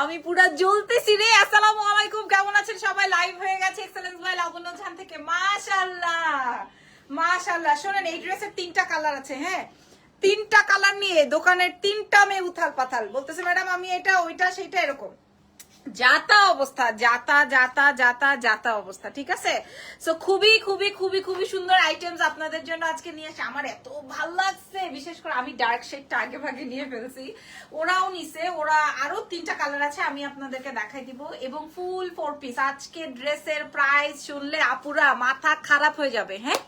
আমি পুরা জ্বলতেছি রে। আসসালামু আলাইকুম, কেমন আছেন সবাই? লাইভ হয়ে গেছে এক্সেলেন্স বাই লাবণ্য জাহান থেকে। মাশাআল্লাহ মাশাআল্লাহ। শোনেন, এই ড্রেসের 3টা কালার আছে। হ্যাঁ, 3টা কালার নিয়ে দোকানের 3টা মেয়ে উথাল পাথাল বলতেছে, ম্যাডাম আমি এটা ওইটা সেইটা এরকম যাতা অবস্থা, যাতা যাতা যাতা যাতা অবস্থা। ঠিক আছে, সো খুবই খুবই খুবই খুবই সুন্দর আইটেমস আপনাদের জন্য আজকে নিয়ে আসে। আমার এত ভাল লাগছে, বিশেষ করে আমি ডার্ক শেডটা আগে ভাগে নিয়ে ফেলছি, ওরাও নিছে। ওরা আরো 3টা কালার আছে, আমি আপনাদেরকে দেখাই দিব। এবং ফুল 4 পিস। আজকে ড্রেসের প্রাইস শুনলে আপুরা মাথা খারাপ হয়ে যাবে। হ্যাঁ,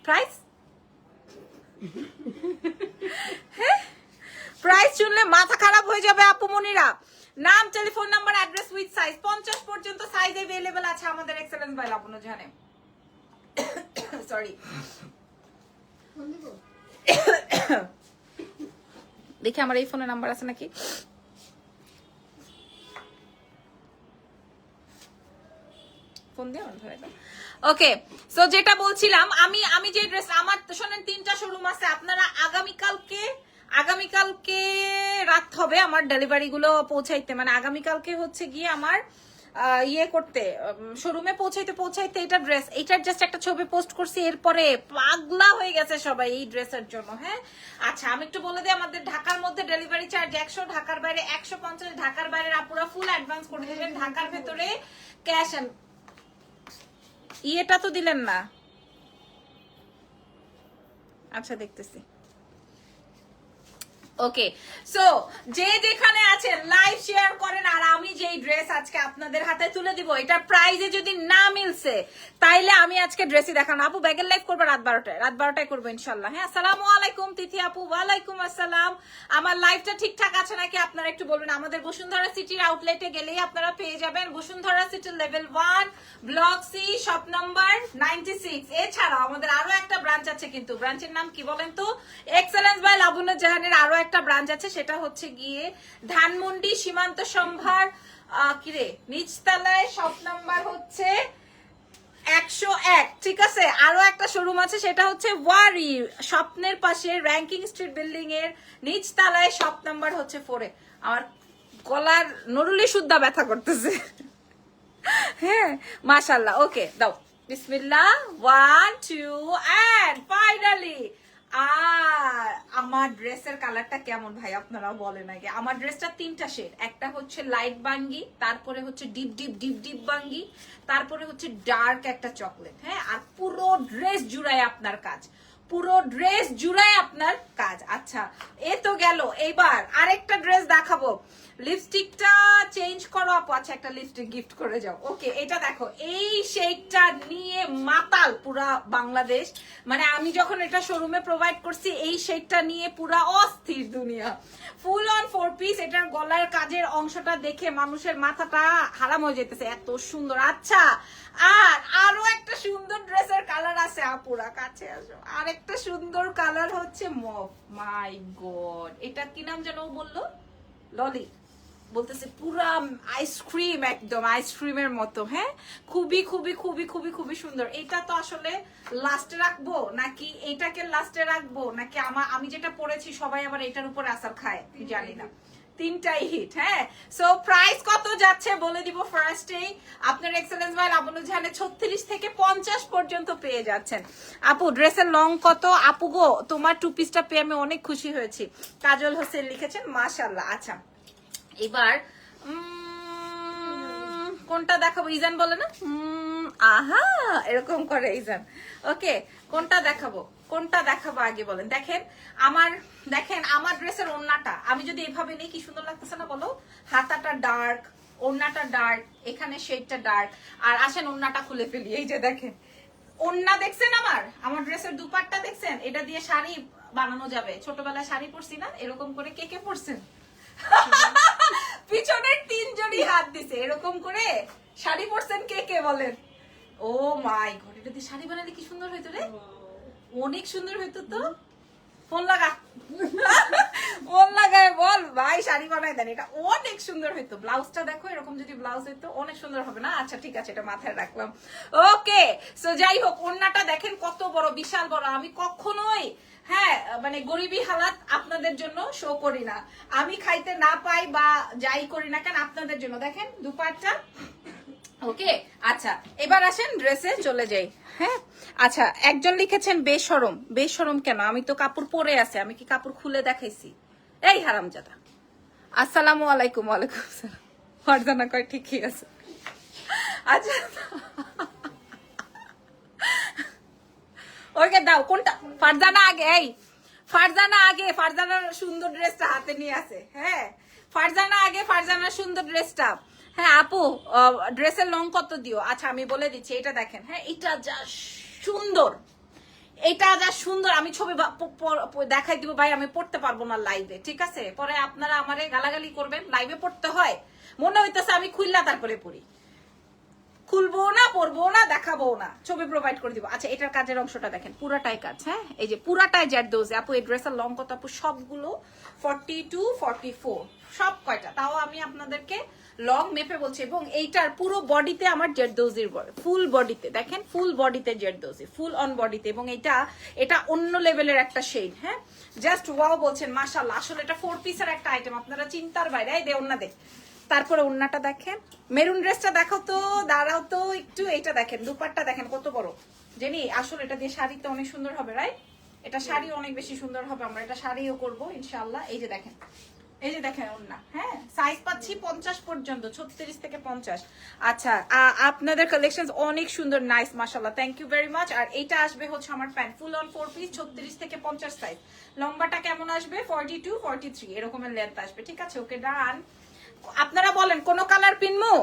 প্রাইস হ্যাঁ, প্রাইস শুনলে মাথা খারাপ হয়ে যাবে আপু মনিরা। নাম, telephone number, address with size. 50 পর্যন্ত সাইজ अवेलेबल আছে আমাদের এক্সেলেন্স বাই লাবণ্য জাহানে। সরি, দেখি আমার এই ফোনে নাম্বার আছে নাকি। ফোন দিয়ে আমার ধরে দাও। ওকে, সো যেটা বলছিলাম, আমি যে ড্রেস আমার, শোনেন 3টা শোরুম আছে। আপনারা আগামীকালকে রাত হবে আমার ডেলিভারি গুলো পৌঁছাইতে, মানে আগামীকালকে হচ্ছে গিয়ে আমার ইয়ে করতে, শোরুমে পৌঁছাইতে এটা ড্রেস, এইটার জাস্ট একটা ছবি পোস্ট করছি, এরপরে পাগলা হয়ে গেছে সবাই এই ড্রেসের জন্য। হ্যাঁ, আচ্ছা আমি একটু বলে দিই, আমাদের ঢাকার মধ্যে ডেলিভারি চার্জ 100, ঢাকার বাইরে 150। ঢাকার বাইরে আপুরা ফুল অ্যাডভান্স করে দেবেন, ঢাকার ভেতরে ক্যাশ অ্যান্ড ইয়েটা তো দিলেন না। আচ্ছা দেখতেছি। ওকে, সো যে যেখানে আছেন লাইভ শেয়ার করেন। আর আমি যেই ড্রেস আজকে আপনাদের হাতে তুলে দিব, এটা প্রাইজে যদি না মিলছে তাইলে আমি আজকে ড্রেসই দেখানো। আপু ব্যাগের লাইভ করবো রাত 12টায় করবো ইনশাল্লাহ। হ্যাঁ, আসসালামু আলাইকুম তিথি আপু। ওয়ালাইকুম আসসালাম। আমার লাইভটা ঠিকঠাক আছে নাকি আপনারা একটু বলবেন। আমাদের বসুন্ধরা সিটির আউটলেটে গেলেই আপনারা পেয়ে যাবেন। বসুন্ধরা সিটির level 1 block C shop number 96। এছাড়াও আমাদের আরো একটা ব্রাঞ্চ আছে, কিন্তু ব্রাঞ্চের নাম কি বলেন তো? এক্সেলেন্স বাই লাবণ্য জাহানের আরো একটা ব্রাঞ্চ আছে, সেটা হচ্ছে গিয়ে ধানমন্ডি সীমান্ত সম্ভার কিরে নিচতলায়, শপ নাম্বার হচ্ছে 101। ঠিক আছে, আরো একটা শোরুম আছে, সেটা হচ্ছে ওয়ারি স্বপ্নের পাশে র্যাঙ্কিং স্ট্রিট বিল্ডিং এর নিচতলায়, শপ নাম্বার হচ্ছে 4 আমার গলার নরুলি সুদ্ধা ব্যথা করতেছে। হ্যাঁ, মাশাআল্লাহ। ওকে, দাও বিসমিল্লাহ। 1 2 এন্ড ফাইনালি। আর আমার ড্রেসের কালারটা কেমন ভাই আপনারা বলেন আগে। আমার ড্রেসটা 3টা শেড, একটা হচ্ছে লাইট বাঙ্গি, তারপরে হচ্ছে ডিপ ডিপ ডিপ ডিপ বাঙ্গি, তারপরে হচ্ছে ডার্ক একটা চকলেট। হ্যাঁ, আর পুরো ড্রেস জুড়ায় আপনার কাজ, পুরো ড্রেস জুড়ায় আপনার কাজ। আচ্ছা, এ তো গেল, এইবার আরেকটা ড্রেস দেখাবো। লিপস্টিকটা চেঞ্জ করো আপু। আচ্ছা, একটা লিপস্টিক গিফট করে যাও। ওকে, এটা দেখো, এই শেডটা নিয়ে মাতাল পুরা বাংলাদেশ। মানে আমি যখন এটা শোরুমে প্রোভাইড করছি, এই শেডটা নিয়ে পুরা অস্থির দুনিয়া। Full on 4 piece. এটার গলার কাজের অংশটা দেখে মানুষের মাথাটা হারাম হয়ে যেতেছে, এত সুন্দর। আচ্ছা, আর আরো একটা সুন্দর ড্রেসের কালার আছে আপুরা, কাছে আসো। আর একটা সুন্দর কালার হচ্ছে মফ। মাই গড, এটা কি নাম যেন বললো? ললি বলতেছে, পুরা আইসক্রিম, একদম আইসক্রিমের মতো। হ্যাঁ, খুবই খুবই খুবই খুবই খুবই সুন্দর। এটা তো আসলে লাস্টে রাখবো নাকি এটাকে লাস্টে রাখবো, নাকি আমি যেটা পরেছি সবাই আবার এটার উপরে আসার খায় জানি না। 3টাই হিট। হ্যাঁ, সো প্রাইস কত যাচ্ছে বলে দিব ফার্স্টেই। আপনার এক্সেলেন্স বাই লাবণ্য জাহানে 36 থেকে 50 পর্যন্ত পেয়ে যাচ্ছেন। আপু ড্রেসের লং কত? আপু গো, তোমার 2 পিসটা পেয়ে আমি অনেক খুশি হয়েছি। কাজল হোসেন লিখেছেন, মাশাআল্লাহ। আচ্ছা, এবার কোনটা দেখাবো? ইজান বলে না, আহা এরকম করে ইজান। ওকে, কোনটা দেখাবো আগে বলেন। দেখেন আমার ড্রেসের ওড়নাটা আমি যদি এভাবে নেই, কি সুন্দর লাগতেছে না বলো? হাতাটা ডার্ক, ওড়নাটা ডার্ক, এখানে শেডটা ডার্ক। আর আসেন ওড়নাটা খুলে ফেলি। এই যে দেখেন ওড়না, দেখছেন আমার ড্রেসের দুপাট্টা দেখছেন? এটা দিয়ে শাড়ি বানানো যাবে। ছোটবেলায় শাড়ি পরছি না, এরকম করে কে কে পরছেন? পিছনের 3 জনই হাত দিছে। এরকম করে শাড়ি পরছেন কে কে বলেন? ও মাই গড, এটা দিয়ে শাড়ি বানালে কি সুন্দর হইতো রে, অনেক সুন্দর হইতো তো। ফোন লাগায় বল ভাই, শাড়ি বানায় দেন, এটা অনেক সুন্দর হইতো। ব্লাউজটা দেখো, এরকম যদি ব্লাউজ হইতো অনেক সুন্দর হবে না? আচ্ছা ঠিক আছে, এটা মাথায় রাখলাম। ওকে, সো যাই হোক, ওড়নাটা দেখেন কত বড়, বিশাল বড়। আমি কখনোই হ্যাঁ মানে গরিবী হালাত আপনাদের জন্য শো করি না, আমি খাইতে না পাই বা যাই করি না কেন আপনাদের জন্য। দেখেন দুপাট্টা। ওকে, আচ্ছা এবার আসেন ড্রেসে চলে যাই। হ্যাঁ আচ্ছা, একজন লিখেছেন বেশরম। বেশরম কেন? আমি তো কাপড় পরে আছে, আমি কি কাপড় খুলে দেখাইছি? এই হারামজাদা। আসসালামু আলাইকুম। ওয়ালাইকুম আসসালাম। ফারজানা কয় ঠিকই আছে। আচ্ছা ওকে দাও, কোনটা? ফারজানা আগে, এই ফারজানা আগে, ফারজানার সুন্দর ড্রেসটা হাতে নিয়ে আসে। হ্যাঁ ফারজানা আগে, ফারজানার সুন্দর ড্রেসটা। হ্যাঁ আপু, ড্রেসের লং কত দিও? আচ্ছা আমি বলে দিচ্ছি, এটা দেখেন। হ্যাঁ এটা যা সুন্দর, এটা যা সুন্দর, আমি ছবি দেখাই দিব ভাই, আমি পড়তে পারবো না লাইভে, ঠিক আছে? পরে আপনারা আমারে গালাগালি করবেন, লাইভে পড়তে হয়, মনে হইতেছে আমি খুললা তারপরে পড়ি। খুলবো না, পরবো না, দেখাবো না, ছবি প্রোভাইড করে দিব। আচ্ছা এটার কাজের অংশটা দেখেন, পুরাটাই কাজ। হ্যাঁ এই যে পুরাটাই জারদৌজি। আপু এই ড্রেসের লং কত আপু? সবগুলো 42 44, সব কয়টা, তাও আমি আপনাদেরকে লং মেপে বলছি। এবং এইটার পুরো বডিতে আমার জারদৌজির ফুল বডিতে দেখেন, ফুল বডিতে জারদৌজি, ফুল অন বডিতে। এবং এটা অন্য লেভেলের একটা শেড। হ্যাঁ জাস্ট ওয়াও বলছেন, মাশাআল্লাহ। আসলে এটা 4 পিসের একটা আইটেম, আপনারা চিন্তার বাইরে। এই দে ওন্না দে। তারপরে ওন্নাটা দেখেন, মেরুন ড্রেসটা দেখো তো, দাঁড়াও তো একটু। এইটা দেখেন, দুপাট্টা দেখেন কত বড়। জেনি আসলে এটা দিয়ে শাড়িতে অনেক সুন্দর হবে, রাইট? এটা শাড়ি অনেক বেশি সুন্দর হবে, আমরা এটা শাড়িও করবো ইনশাআল্লাহ। এই যে দেখেন, এই যে দেখেন ওন্না। হ্যাঁ সাইজ পাচ্ছি 50 পর্যন্ত, 36 থেকে 50। আচ্ছা আপনাদের কালেকশন অনেক সুন্দর, নাইস, মাশাআল্লাহ, থ্যাংক ইউ ভেরি মাচ। আর এইটা আসবে হচ্ছে আমার প্যান্ট, ফুল অন 4 পিস, 36 থেকে 50 সাইজ। লম্বাটা কেমন আসবে? 42 43 এরকমের লেন্থ আসবে, ঠিক আছে? ওকে ডান। আপনারা বলেন কোন কালার পিনমু?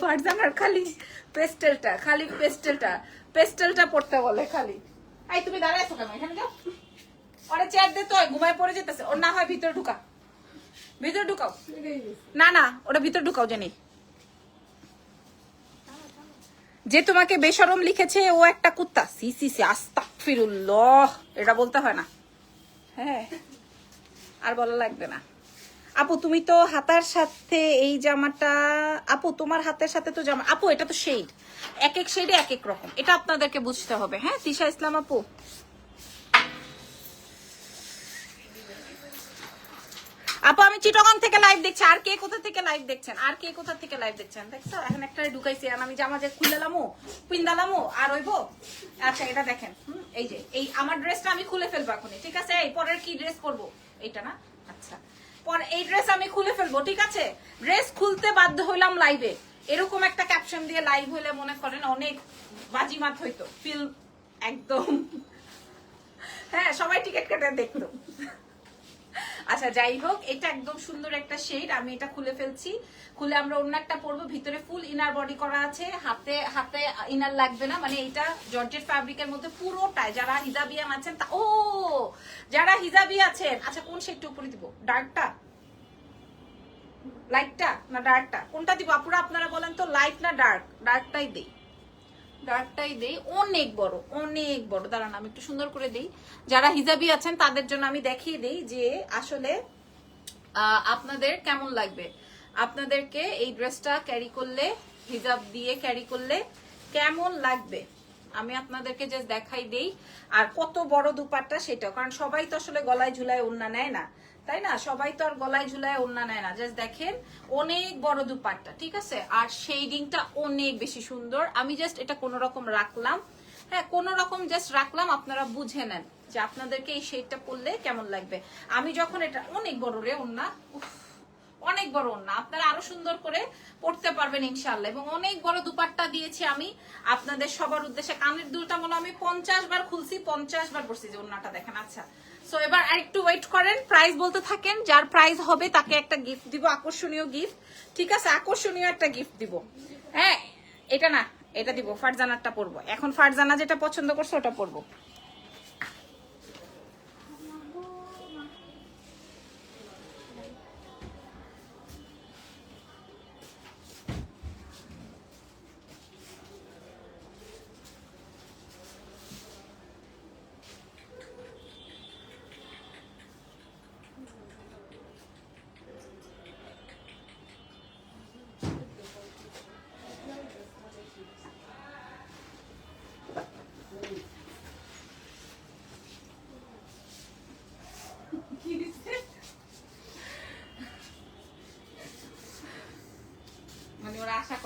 ফারজানার খালি পেস্টেলটা, খালি পেস্টেলটা পড়তে বলে খালি। এই তুমি দাঁড়ায় আছো কেন? এখানে যাও, ওরে চেয়ার দে তো, ঘুমায় পড়ে যেতেছে। ওর না হয় ভিতরে ঢুকা, ভিতরে ঢুকাও। না না ওটা ভিতরে ঢুকাও। জানি যে তোমাকে বেশরম লিখেছে ও একটা কুত্তা। সি সি সি, আস্তাগফিরুল্লাহ, এটা বলতে হয় না। হ্যাঁ আর বলা লাগবে না। আপু তুমি তো হাতার সাথে এই জামাটা, আপু তোমার হাতের সাথে তো জামা, আপু এটা তো শেড, এক এক শেডে এক এক রকম, এটা আপনাদেরকে বুঝতে হবে। হ্যাঁ তিশা ইসলাম আপু, আপু আমি চিটাগং থেকে লাইভ দেখছি। আর কে কোথা থেকে লাইভ দেখছেন? আর কে কোথা থেকে লাইভ দেখছেন? দেখছো এখন একটা ঢুকাইছি, আর আমি জামা যে খুলেলামো, পিন্দালামো আর হইবো। আচ্ছা এটা দেখেন, এই যে এই আমার ড্রেসটা আমি খুলে ফেলবো এখনই, ঠিক আছে? এই পরের কি ড্রেস করবো? এইটা না? আচ্ছা পর এই ড্রেস আমি খুলে ফেলবো, ঠিক আছে? ড্রেস খুলতে বাধ্য হইলাম লাইভে, এরকম একটা ক্যাপশন দিয়ে লাইভ হইলে মনে করেন অনেক বাজিমাত হইতো, ফিল একদম। হ্যাঁ সবাই টিকিট কেটে দেখতো। আচ্ছা যাই হোক, এটা একদম সুন্দর একটা শেড, আমি এটা খুলে ফেলছি। খুলে আমরা অন্য একটা পরবো, ভিতরে ফুল ইনার বডি করা আছে, হাতে হাতে ইনার লাগবে না, মানে এটা জর্জেট ফ্যাব্রিকের মধ্যে পুরোটাই। যারা হিজাবিয়ান আছেন ও যারা হিজাবি আছেন, আচ্ছা কোন শেডটা উপরে দিব? ডার্কটা, লাইটটা না ডার্কটা, কোনটা দিব আপুরা আপনারা বলেন তো? লাইট না ডার্ক? ডার্কটাই দেই, ডার্কটাই দেই। অনেক বড়, অনেক বড়। দাঁড়ান আমি একটু সুন্দর করে দেই, যারা হিজাবি আছেন তাদের জন্য আমি দেখিয়ে দেই যে আসলে আপনাদের কেমন লাগবে। আপনাদেরকে এই ড্রেসটা ক্যারি করলে, হিজাব দিয়ে ক্যারি করলে কেমন লাগবে আমি আপনাদেরকে জাস্ট দেখাই দেই। আর কত বড় দুপাট্টা সেটাও, কারণ সবাই তো আসলে গলায় ঝুলায় ওড়না নেয় না, তাই না? সবাই তো আর গলায় ঝুলায় ওড়না নেয় না। জাস্ট দেখেন অনেক বড় দুপাট্টা, ঠিক আছে? আর শেডিংটা অনেক বেশি সুন্দর। আমি জাস্ট এটা কোন রকম রাখলাম, হ্যাঁ কোন রকম জাস্ট রাখলাম, আপনারা বুঝে নেন যে আপনাদেরকে এই শেডটা পরলে কেমন লাগবে। আমি যখন এটা অনেক বড় রে ওড়না, অনেক বড় ওড়না, আপনারা আরো সুন্দর করে পড়তে পারবেন ইনশাআল্লাহ। এবং অনেক বড় দুপাট্টা দিয়েছি আমি আপনাদের সবার উদ্দেশ্যে। কানের দুলটা মনে আমি 50 বার খুলছি, 50 বার পড়ছি, যে ওড়নাটা দেখেন। আচ্ছা সো এবার আরেকটু ওয়েট করেন, প্রাইস বলতে থাকেন। যার প্রাইস হবে তাকে একটা গিফট দিব, আকর্ষণীয় গিফট, ঠিক আছে? আকর্ষণীয় একটা গিফট দিব। হ্যাঁ এটা না, এটা দিব, ফারজানারটা পরবো এখন। ফারজানা যেটা পছন্দ করছে ওটা পরবো।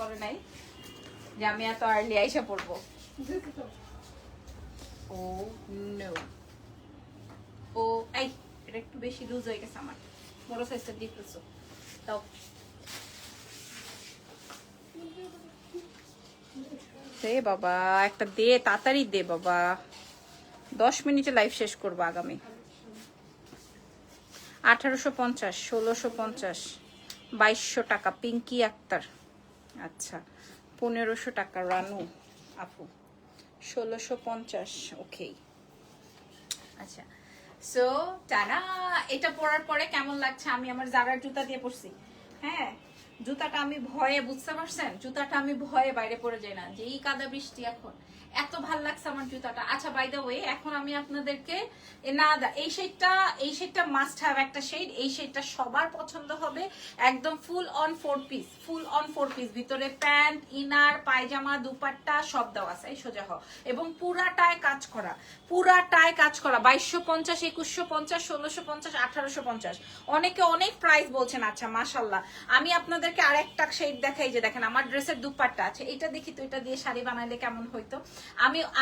করে নাই যে আমি এত আর্লি আইসা পড়বো। ও নো, ও এই এটা একটু বেশি লুজ হয়ে গেছে আমার, বড় সাইজটা দিয়ে ফেলছো। তাও দে বাবা, একটা দে, তাড়াতাড়ি দে বাবা, 10 মিনিটে লাইভ শেষ করবো আগামী। 1850, 1650, 2200 টাকা পিঙ্কি আক্তার। আচ্ছা 1500 টাকা রানু আপু, 1650। ওকে আচ্ছা, সো টানা, এটা পরার পরে কেমন লাগছে? আমি আমার জারার জুতা দিয়ে পরছি। হ্যাঁ, জুতাটা আমি ভয়ে, বুঝতে পারছেন, জুতাটা আমি ভয়ে বাইরে পরে যাই না, যে এই কাদা বৃষ্টি এখন এত ভাল লাগছে আমার জুতাটা। আচ্ছা বাই দ্য ওয়ে, এখন আমি আপনাদেরকে এই শেডটা মাস্ট হ্যাভ একটা শেড। এই শেডটা সবার পছন্দ হবে, একদম full on 4 piece, full on 4 piece, ভিতরে প্যান্ট, ইনার, পায়জামা, দুপাট্টা সব দেওয়া আছে, সোজা হোক, এবং পুরাটায় কাজ করা, পুরাটায় কাজ করা। 2250, 2150, 1650, 1850। অনেকে অনেক প্রাইস বলছেন। আচ্ছা মাশাল্লাহ, আমি আপনাদেরকে আরেকটা শেড দেখাই, যে দেখেন আমার ড্রেসের দুপাট্টা আছে, এটা দেখি তো, এটা দিয়ে শাড়ি বানাইলে কেমন হইতো।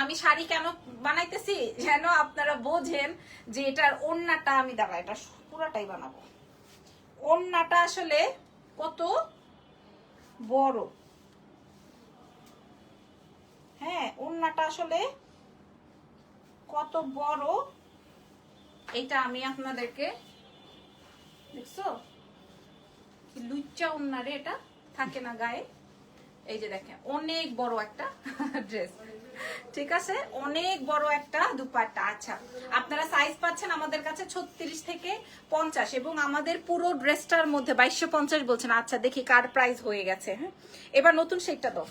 আমি শাড়ি কেন বানাইতেছি, যেন আপনারা বোঝেন যে এটার ওড়নাটা, আমি দাঁড়া এটা পুরাটাই বানাবো। ওড়নাটা আসলে কত বড়, হ্যাঁ ওড়নাটা আসলে কত বড়, এটা আমি আপনাদেরকে, দেখছো কি লুচ্চা ওড়না রে, এটা থাকে না গায়ে। এই যে দেখেন অনেক বড় একটা ড্রেস, ঠিক আছে, অনেক বড় একটা দুপাট্টা। আচ্ছা আপনারা সাইজ পাচ্ছেন আমাদের কাছে 36 থেকে 50, এবং আমাদের পুরো ড্রেসটার মধ্যে 2250 বলছেন। আচ্ছা দেখি কার প্রাইস হয়ে গেছে। হ্যাঁ, এবার নতুন শেডটা দাও।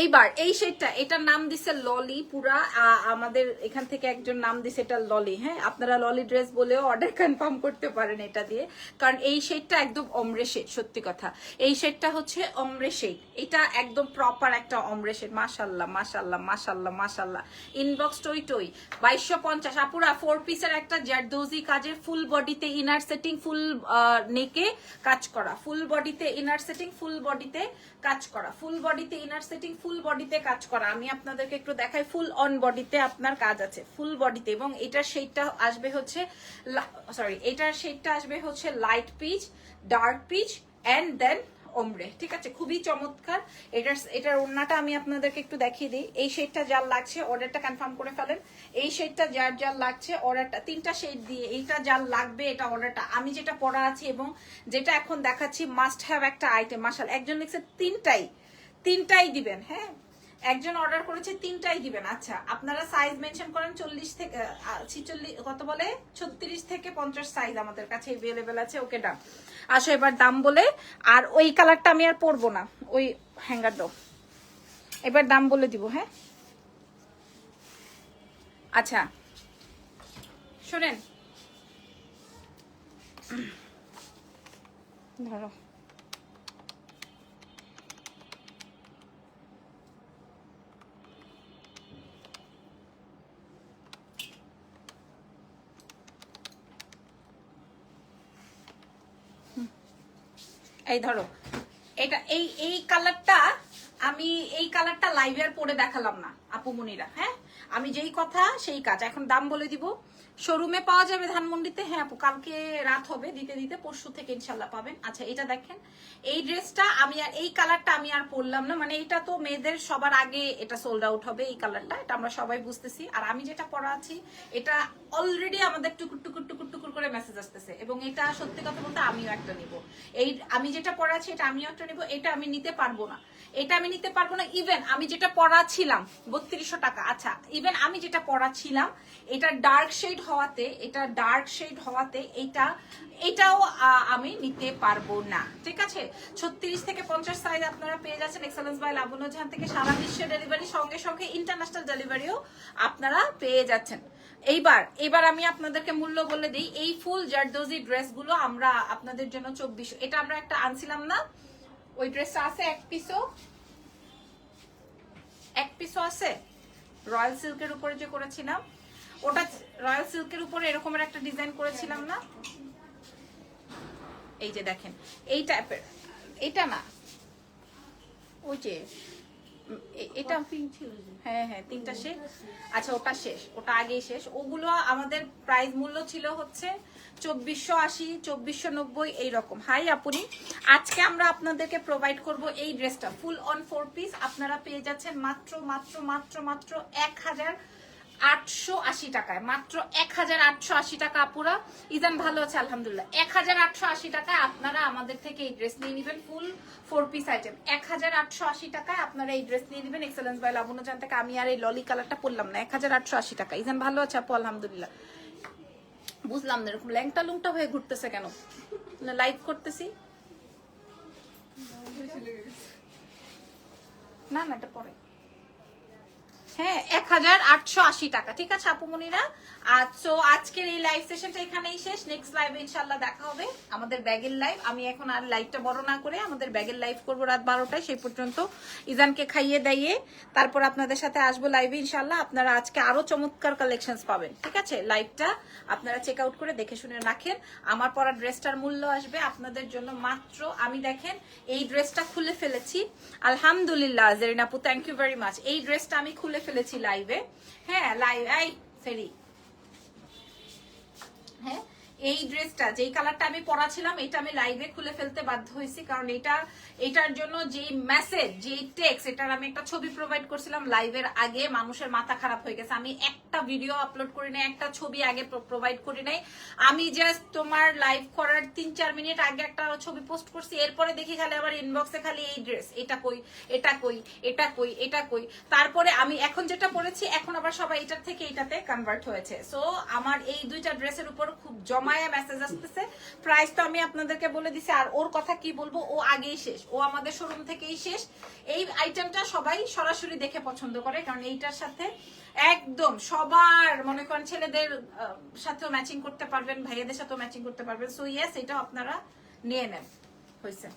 এইবার এই শেডটা, এটার নাম দিছে ললি, পুরা আমাদের এখান থেকে একজন নাম দিছে এটা ললি। হ্যাঁ, আপনারা ললি ড্রেস বলেও অর্ডার কনফার্ম করতে পারেন এটা দিয়ে, কারণ এই শেডটা একদম অমরে শেড। সত্যি কথা, এই শেডটা হচ্ছে অমরে শেড, এটা একদম প্রপার একটা অমরে শেড। মাশাল্লাহ মাশাল্লাহ মাশাল্লাহ মাশাল্লাহ। ইনবক্স টই টই 2250 আপুরা, 4 পিসের একটা জারদোজি কাজের, ফুল বডিতে ইনার সেটিং, ফুল নেকে কাজ করা, ফুল বডিতে ইনার সেটিং, ফুল বডিতে কাজ করা, ফুল বডিতে ইনার সেটিং, ফুল বডিতে কাজ করা। আমি আপনাদেরকে একটু দেখাই, ফুল অন বডিতে আপনার কাজ আছে, ফুল বডিতে। এবং এটার শেডটা আসবে হচ্ছে, সরি এটার শেডটা আসবে হচ্ছে light peach, dark peach and then ombre, ঠিক আছে, খুবই চমৎকার। এটার ওড়নাটা আমি আপনাদেরকে একটু দেখিয়ে দিই। এই শেডটা যার লাগছে অর্ডারটা কনফার্ম করে ফেলেন। এই শেডটা যার লাগছে অর্ডারটা, 3টা শেড দিয়ে এইটা যার লাগবে এটা অর্ডারটা। আমি যেটা পরা আছি এবং যেটা এখন দেখাচ্ছি মাস্ট হ্যাভ একটা আইটেম। মাশাআল্লাহ, একজন লিখছে তিনটাই দিবেন। হ্যাঁ, একজন অর্ডার করেছে 3টাই দিবেন। আচ্ছা আপনারা সাইজ মেনশন করেন 40 থেকে 46, কত বলে 36 থেকে 50 সাইজ আমাদের কাছে अवेलेबल আছে। ওকে ডান। আসো এবার দাম বলে, আর ওই কালারটা আমি আর পরবো না, ওই হ্যাঙ্গার দাও। এবার দাম বলে দিব। হ্যাঁ আচ্ছা শোনেন, ধরো এই ধরো, এটা এই কালারটা, আমি এই কালারটা লাইভে আর পরে দেখালাম না আপু মুনিরা। হ্যাঁ, আমি যেই কথা সেই কাজ। এখন দাম বলে দিব। শোরুমে পাওয়া যাবে ধানমন্ডিতে। হ্যাঁ আপু, কালকে রাত হবে দিতে দিতে, পরশু থেকে ইনশাল্লাহ পাবেন। আচ্ছা এটা দেখেন, এই ড্রেসটা আমি আর, এই কালারটা আমি আর পরলাম না, মানে এটা তো মেয়েদের সবার আগে এটা সোল্ড আউট হবে এই কালারটা, এটা আমরা সবাই বুঝতেছি। আর আমি যেটা পরা আছি এটা অলরেডি আমাদের টুকুর টুকুর টুকুর টুকুর করে মেসেজ আসতেছে, এবং এটা সত্যি কথা বলতে আমিও একটা নিব। এই আমি যেটা পরা আছি এটা আমিও একটা নিব, এটা আমি নিতে পারবো না, এটা আমি নিতে পারবো না। ইভেন আমি যেটা পরা ছিলাম 3200 টাকা। আচ্ছা ইভেন আমি যেটা পরা ছিলাম এটা ডার্ক শেড হওয়াতে, এটা ডার্ক শেড হওয়াতে এটাও আমি নিতে পারবো না, ঠিক আছে। 36 থেকে 50 সাইজ আপনারা পেয়ে যাচ্ছেন এক্সেলেন্স বাই লাবণ্য জাহান থেকে। সারা বিশ্বে ডেলিভারি, সঙ্গে সঙ্গে ইন্টারন্যাশনাল ডেলিভারিও আপনারা পেয়ে যাচ্ছেন। এবার আমি আপনাদেরকে মূল্য বলে দিই। এই ফুল জারদোজি ড্রেসগুলো আমরা আপনাদের জন্য 2400, এটা আমরা একটা আনছিলাম না, ওই ড্রেসটা আছে এক পিসও আছে রয়্যাল সিল্কের উপরে যে করেছিলাম, ওটা রয়্যাল সিল্কের উপরে এরকমের একটা ডিজাইন করেছিলাম না, এই যে দেখেন এই টাইপের, এটা না ওই যে এটা পিঙ্ক ছিল যে। হ্যাঁ হ্যাঁ 3টা শেষ। আচ্ছা ওটা শেষ, ওটা আগেই শেষ। ওগুলো আমাদের প্রাইস মূল্য ছিল হচ্ছে 2480, 2490 এইরকম। হাই আপুনি, আজকে আমরা আপনাদেরকে প্রোভাইড করব এই ড্রেসটা ফুল অন 4 পিস। আপনারা পেয়ে যাচ্ছেন মাত্র মাত্র মাত্র মাত্র 1880 টাকায়, মাত্র 1880 টাকা। আপুরা ইজান ভালো আছে আলহামদুলিল্লাহ। 1880 টাকায় আপনারা আমাদের থেকে এই ড্রেস নিয়ে নেবেন, ফুল 4 পিস আইটেম 1880 টাকায় আপনারা এই ড্রেস নিয়ে নেবেন। এক্সেলেন্স বাই লাবণ্য জান থেকে। আমি আর এই ললি কালারটা পরলাম না, 1880 টাকা। ইজান ভালো আছে আপু আলহামদুলিল্লাহ। বুঝলাম না এরকম ল্যাংটা লুংটা হয়ে ঘুরতেছে কেন, লাইভ করতেছি। না না এটা পরে, হ্যাঁ 1880 টাকা। ঠিক আছে আপুমনিরা। সো আজকের এই লাইভ সেশনটা এখানেই শেষ। নেক্সট লাইভে ইনশাআল্লাহ দেখা হবে আমাদের ব্যাগের লাইভ। আমি এখন আর লাইভটা বড় না করে আমাদের ব্যাগের লাইভ করবো রাত 12টায়। সেই পর্যন্ত ইজানকে খাইয়ে দাইয়ে তারপর আপনাদের সাথে আসবো লাইভে ইনশাআল্লাহ। আপনারা আজকে আরো চমৎকার কালেকশনস পাবেন। ঠিক আছে, লাইভটা আপনারা চেক আউট করে দেখে শুনে রাখেন। আমার পরা ড্রেসটার মূল্য আসবে আপনাদের জন্য মাত্র, আমি দেখেন এই ড্রেসটা খুলে ফেলেছি আলহামদুলিল্লাহ। জেরিন আপু থ্যাংক ইউ ভেরি মাচ। এই ড্রেসটা আমি খুলে ফেলেছি লাইভে। হ্যাঁ লাইভ এই সরি, হ্যাঁ এই ড্রেসটা যেই কালারটা আমি পরাছিলাম এটা আমি লাইভে খুলে ফেলতে বাধ্য হয়েছি, কারণ এটার জন্য যে মেসেজ যে টেক্সট, এটার আমি একটা ছবি প্রোভাইড করছিলাম লাইভের আগে, মানুষের মাথা খারাপ হয়ে গেছে। আমি একটা ভিডিও আপলোড করি নাই, একটা ছবি আগে প্রোভাইড করি নাই। আমি জাস্ট তোমার লাইভ করার 3-4 মিনিট আগে একটা ছবি পোস্ট করছি, এরপরে দেখি খালি আবার ইনবক্সে খালি এই ড্রেস, এটা কই, এটা কই, এটা কই, এটা কই। তারপরে আমি এখন যেটা পরেছি এখন আবার সবাই এটার থেকে এটাতে কনভার্ট হয়েছে। সো আমার এই দুইটা ড্রেসের উপর খুব জমায়া মেসেজ আসতেছে। প্রাইস তো আমি আপনাদেরকে বলে দিছি, আর ওর কথা কি বলবো, ও আগেই শেষ, ও আমাদের শোরুম থেকেই শেষ। এই আইটেমটা সবাই সরাসরি দেখে পছন্দ করে, কারণ এইটার সাথে একদম সবার মনে করেন ছেলেদের সাথেও ম্যাচিং করতে পারবেন, ভাইয়াদের সাথেও ম্যাচিং করতে পারবেন। সো ইয়েস, এটাও আপনারা নিয়ে নেন। হয়েছে।